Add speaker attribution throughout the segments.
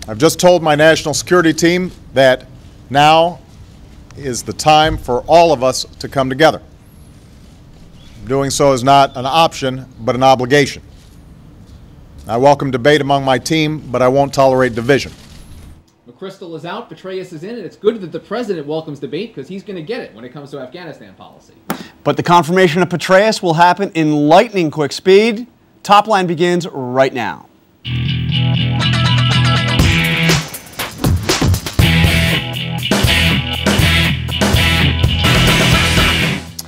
Speaker 1: I've just told my national security team that now is the time for all of us to come together. Doing so is not an option, but an obligation. I welcome debate among my team, but I won't tolerate division.
Speaker 2: McChrystal is out, Petraeus is in, and it's good that the president welcomes debate because he's going to get it when it comes to Afghanistan policy.
Speaker 3: But the confirmation of Petraeus will happen in lightning quick speed. Top Line begins right now.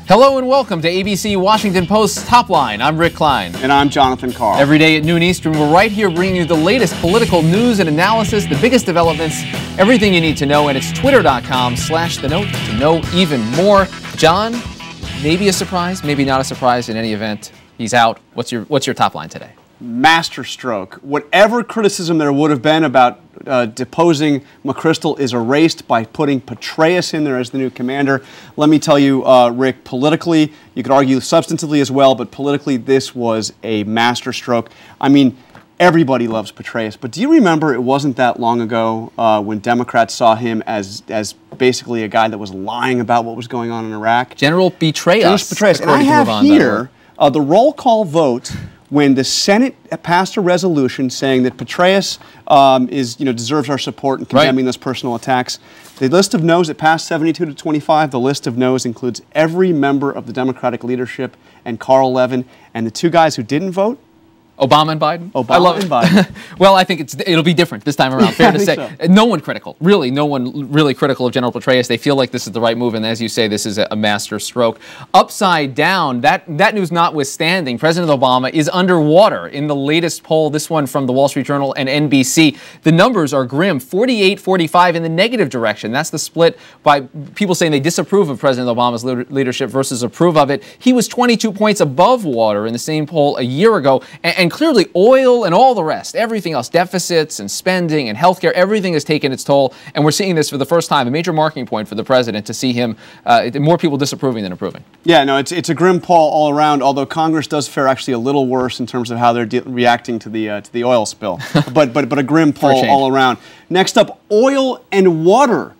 Speaker 2: Hello and welcome to ABC Washington Post's Top Line. I'm Rick Klein.
Speaker 3: And I'm Jonathan Carl.
Speaker 2: Every day at noon Eastern, we're right here bringing you the latest political news and analysis, the biggest developments, everything you need to know, and it's twitter.com/thenote to know even more. John, maybe a surprise, maybe not a surprise in any event. He's out. What's your top line today?
Speaker 3: Masterstroke. Whatever criticism there would have been about deposing McChrystal is erased by putting Petraeus in there as the new commander. Let me tell you, Rick, politically, you could argue substantively as well, but politically this was a masterstroke. I mean, everybody loves Petraeus, but do you remember it wasn't that long ago when Democrats saw him as basically a guy that was lying about what was going on in Iraq?
Speaker 2: General Petraeus.
Speaker 3: General Petraeus. And I have here the roll call vote when the Senate passed a resolution saying that Petraeus deserves our support in condemning those personal attacks. The list of no's, it passed 72-25. The list of no's includes every member of the Democratic leadership and Carl Levin. And the two guys who didn't vote,
Speaker 2: Obama and Biden?
Speaker 3: Obama and Biden.
Speaker 2: Well, I think it'll be different this time around, fair to say.
Speaker 3: So.
Speaker 2: No one critical, really, no one really critical of General Petraeus. They feel like this is the right move, and as you say, this is a master stroke. Upside down, that news notwithstanding, President Obama is underwater in the latest poll, this one from the Wall Street Journal and NBC. The numbers are grim, 48-45 in the negative direction. That's the split by people saying they disapprove of President Obama's leadership versus approve of it. He was 22 points above water in the same poll a year ago, and clearly oil and all the rest, everything else, deficits and spending and healthcare, everything has taken its toll. And we're seeing this for the first time, a major marking point for the president to see him, more people disapproving than approving. Yeah,
Speaker 3: no, it's a grim poll all around, although Congress does fare actually a little worse in terms of how they're reacting to the oil spill. but a grim poll all around. Next up, oil and water.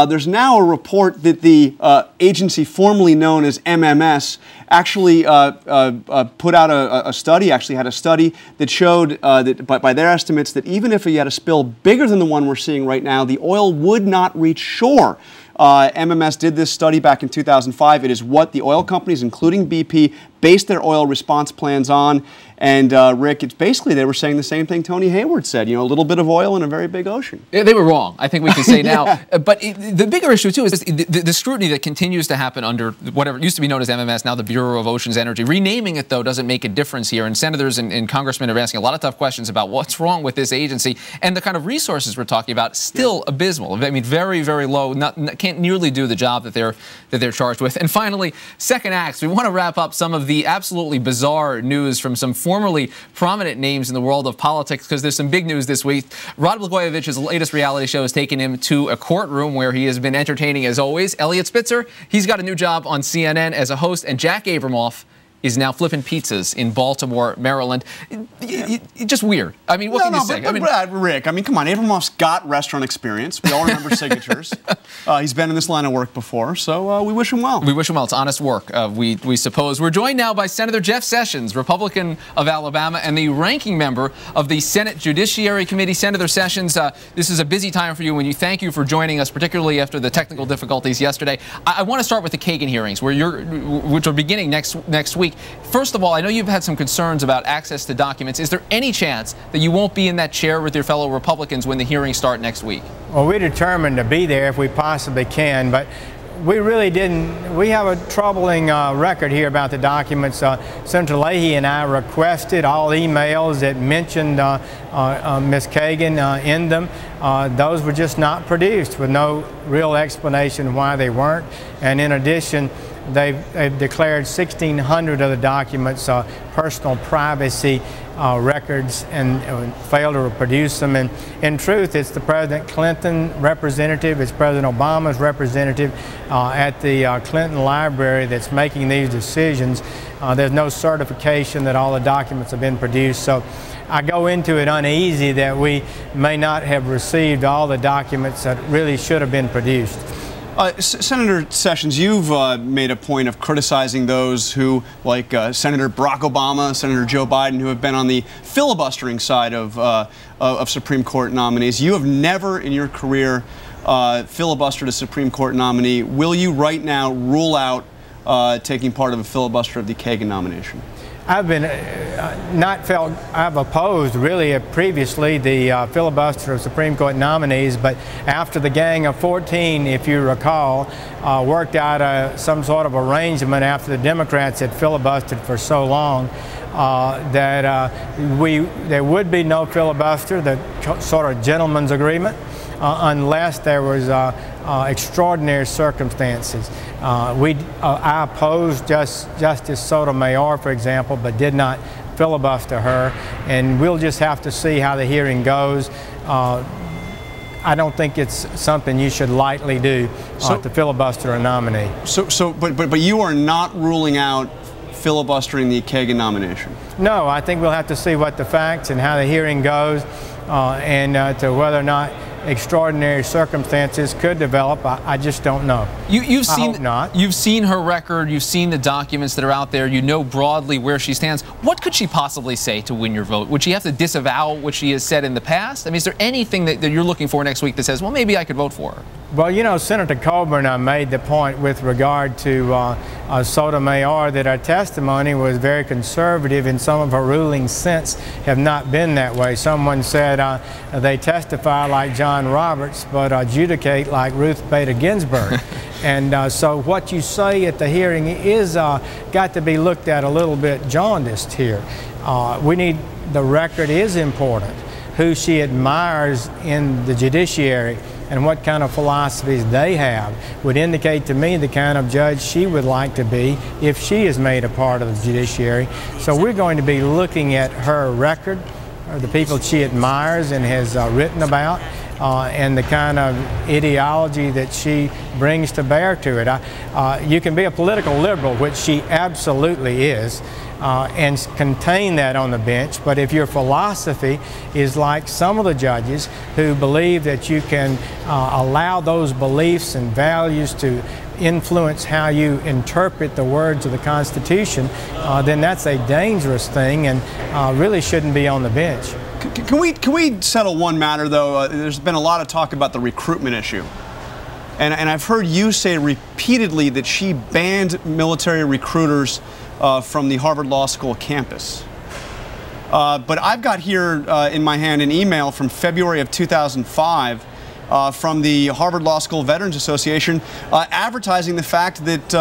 Speaker 3: There's now a report that the agency formerly known as MMS actually put out a study, actually had a study that showed that by their estimates that even if you had a spill bigger than the one we're seeing right now, the oil would not reach shore. MMS did this study back in 2005. It is what the oil companies, including BP, based their oil response plans on. And Rick, it's basically they were saying the same thing Tony Hayward said, a little bit of oil in a very big ocean.
Speaker 2: Yeah, they were wrong, I think we can say now. But the bigger issue, too, is the scrutiny that continues to happen under whatever used to be known as MMS, now the Bureau of Oceans Energy. Renaming it, though, doesn't make a difference here. And senators and congressmen are asking a lot of tough questions about what's wrong with this agency. And the kind of resources we're talking about, still abysmal. I mean, very, very low. Can't nearly do the job that they're charged with. And finally, second acts. We want to wrap up some of the absolutely bizarre news from some formerly prominent names in the world of politics, because there's some big news this week. Rod Blagojevich's latest reality show has taken him to a courtroom where he has been entertaining as always. Elliot Spitzer, he's got a new job on CNN as a host, and Jack Abramoff is now flipping pizzas in Baltimore, Maryland. Just weird. I mean, what can you say?
Speaker 3: Rick, come on. Abramoff's got restaurant experience. We all remember Signatures. He's been in this line of work before, so we wish him well.
Speaker 2: We wish him well. It's honest work, we suppose. We're joined now by Senator Jeff Sessions, Republican of Alabama, and the ranking member of the Senate Judiciary Committee. Senator Sessions, this is a busy time for you, and thank you for joining us, particularly after the technical difficulties yesterday. I want to start with the Kagan hearings, which are beginning next week. First of all, I know you've had some concerns about access to documents. Is there any chance that you won't be in that chair with your fellow Republicans when the hearings start next week?
Speaker 4: Well, we're determined to be there if we possibly can, but we really didn't. We have a troubling record here about the documents. Senator Leahy and I requested all emails that mentioned Ms. Kagan in them. Those were just not produced with no real explanation why they weren't. And in addition, they've declared 1,600 of the documents personal privacy records and failed to produce them. And in truth, it's the President Clinton representative, it's President Obama's representative at the Clinton Library that's making these decisions. There's no certification that all the documents have been produced. So I go into it uneasy that we may not have received all the documents that really should have been produced.
Speaker 3: Senator Sessions, you've made a point of criticizing those who, like Senator Barack Obama, Senator Joe Biden, who have been on the filibustering side of Supreme Court nominees. You have never in your career filibustered a Supreme Court nominee. Will you right now rule out taking part of a filibuster of the Kagan nomination?
Speaker 4: I've been I've opposed really previously the filibuster of Supreme Court nominees, but after the Gang of 14, if you recall, worked out some sort of arrangement after the Democrats had filibustered for so long that there would be no filibuster, the sort of gentleman's agreement, unless there was extraordinary circumstances. I opposed Justice Sotomayor, for example, but did not filibuster her, and we'll just have to see how the hearing goes. I don't think it's something you should lightly do to filibuster a nominee.
Speaker 3: But you are not ruling out filibustering the Kagan nomination?
Speaker 4: No, I think we'll have to see what the facts and how the hearing goes, and to whether or not extraordinary circumstances could develop. I just don't know.
Speaker 2: You've seen,
Speaker 4: I hope not.
Speaker 2: You've seen her record. You've seen the documents that are out there. You know broadly where she stands. What could she possibly say to win your vote? Would she have to disavow what she has said in the past? I mean, is there anything that you're looking for next week that says, well, maybe I could vote for her?
Speaker 4: Well, you know, Senator Coburn made the point with regard to Sotomayor that her testimony was very conservative, and some of her rulings since have not been that way. Someone said they testify like John Roberts, but adjudicate like Ruth Bader Ginsburg. And so what you say at the hearing is got to be looked at a little bit jaundiced here. The record is important. Who she admires in the judiciary and what kind of philosophies they have would indicate to me the kind of judge she would like to be if she is made a part of the judiciary. So we're going to be looking at her record, the people she admires and has written about, and the kind of ideology that she brings to bear to it. You can be a political liberal, which she absolutely is, and contain that on the bench, but if your philosophy is like some of the judges who believe that you can allow those beliefs and values to influence how you interpret the words of the Constitution, then that's a dangerous thing and really shouldn't be on the bench.
Speaker 3: Can we settle one matter, though? There's been a lot of talk about the recruitment issue. And I've heard you say repeatedly that she banned military recruiters from the Harvard Law School campus. But I've got here in my hand an email from February of 2005 from the Harvard Law School Veterans Association advertising the fact that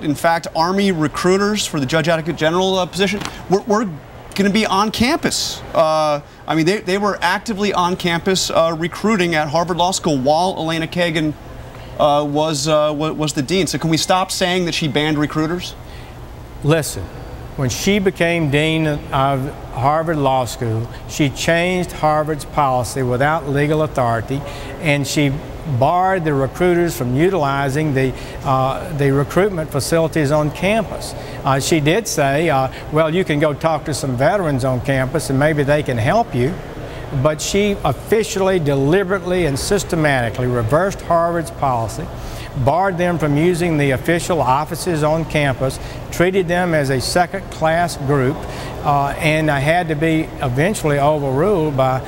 Speaker 3: in fact, Army recruiters for the Judge Advocate General position were going to be on campus. I mean, they were actively on campus recruiting at Harvard Law School while Elena Kagan was the dean. So can we stop saying that she banned recruiters?
Speaker 4: Listen, when she became dean of Harvard Law School, she changed Harvard's policy without legal authority, and she barred the recruiters from utilizing the recruitment facilities on campus. She did say, well, you can go talk to some veterans on campus and maybe they can help you. But she officially, deliberately, and systematically reversed Harvard's policy, barred them from using the official offices on campus, treated them as a second-class group, and had to be eventually overruled by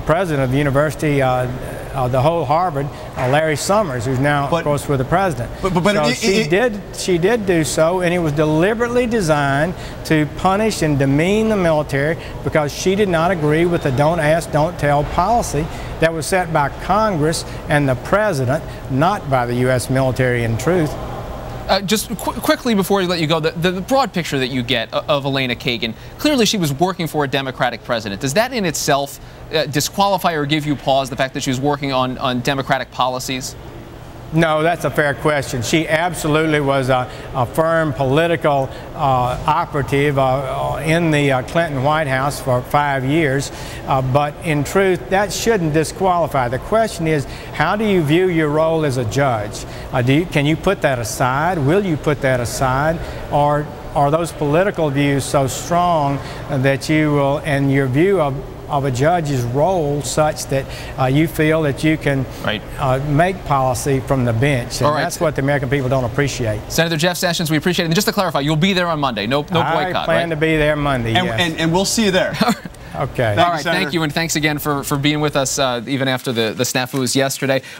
Speaker 4: president of the university, the whole Harvard, Larry Summers, who's now, of course, with the president. So she did do so, and it was deliberately designed to punish and demean the military because she did not agree with the don't ask, don't tell policy that was set by Congress and the president, not by the U.S. military in truth.
Speaker 2: Just quickly before we let you go, the broad picture that you get of Elena Kagan, clearly she was working for a Democratic president. Does that in itself disqualify or give you pause, the fact that she was working on Democratic policies?
Speaker 4: No, that's a fair question. She absolutely was a firm political operative in the Clinton White House for 5 years, but in truth, that shouldn't disqualify. The question is, how do you view your role as a judge? Can you put that aside? Will you put that aside? Or are those political views so strong that you will, and your view of a judge's role such that you feel that you can make policy from the bench. And that's what the American people don't appreciate.
Speaker 2: Senator Jeff Sessions, we appreciate it. And just to clarify, you'll be there on Monday. No boycott,
Speaker 4: I plan to be there Monday, yes.
Speaker 3: And we'll see you there.
Speaker 4: Okay.
Speaker 2: All right, thank you, and thanks again for being with us even after the snafus yesterday.